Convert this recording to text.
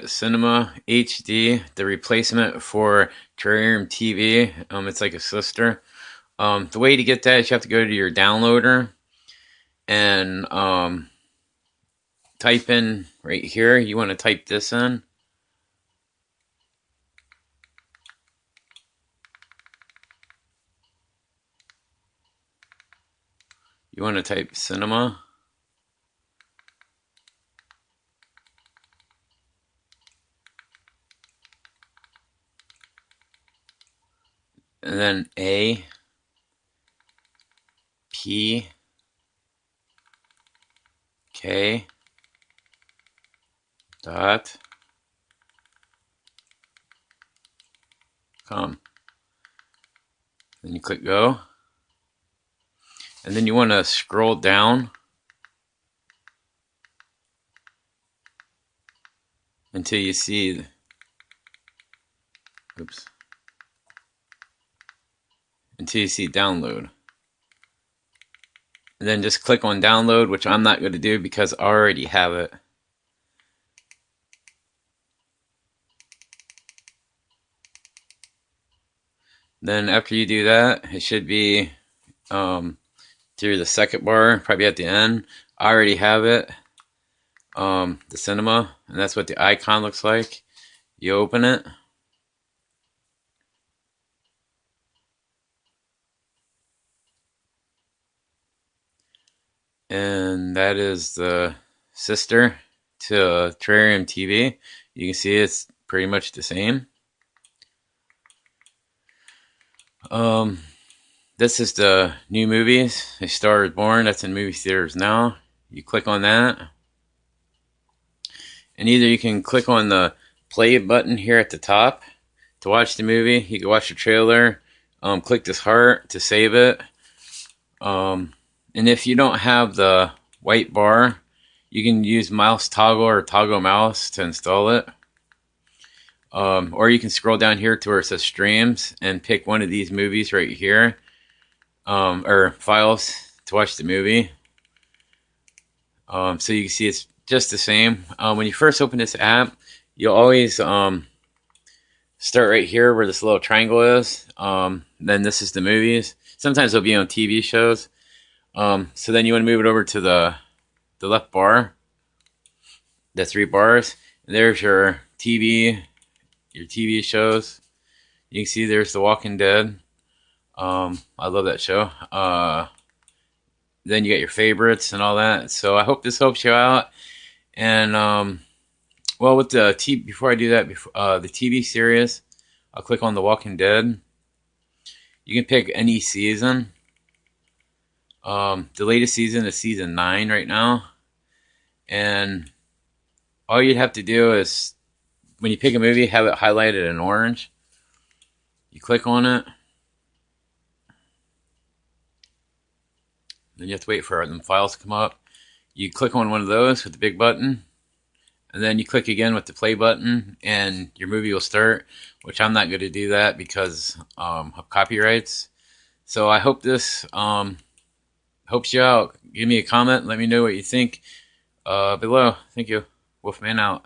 Cinema HD, the replacement for Terrarium TV. It's like a sister. The way to get that is you have to go to your downloader and type in right here. You want to type this in. You want to type cinema. And then APK.com. Then you click go. And then you want to scroll down until you see, until you see download. And then just click on download, which I'm not going to do because I already have it. Then after you do that, it should be through the second bar, probably at the end. I already have it, the cinema, and that's what the icon looks like. You open it. And that is the sister to Terrarium TV. You can see it's pretty much the same. This is the new movies. A Star is Born. That's in movie theaters now. You click on that. And either you can click on the play button here at the top to watch the movie. You can watch the trailer. Click this heart to save it. And if you don't have the white bar, you can use mouse toggle or toggle mouse to install it. Or you can scroll down here to where it says streams and pick one of these movies right here, or files to watch the movie. So you can see it's just the same. When you first open this app, you'll always start right here where this little triangle is. Then this is the movies. Sometimes they'll be on TV shows. So then you want to move it over to the left bar. The 3 bars. There's your TV shows. You can see there's The Walking Dead. I love that show. Then you got your favorites and all that. So I hope this helps you out. And well, with the before I do that, the TV series, I'll click on The Walking Dead. You can pick any season. The latest season is season 9 right now. And all you'd have to do is, when you pick a movie, have it highlighted in orange. You click on it. Then you have to wait for them files to come up. You click on one of those with the big button. And then you click again with the play button. And your movie will start. Which I'm not going to do that because of copyrights. So I hope this helps you out. Give me a comment. Let me know what you think below. Thank you. Wolfman out.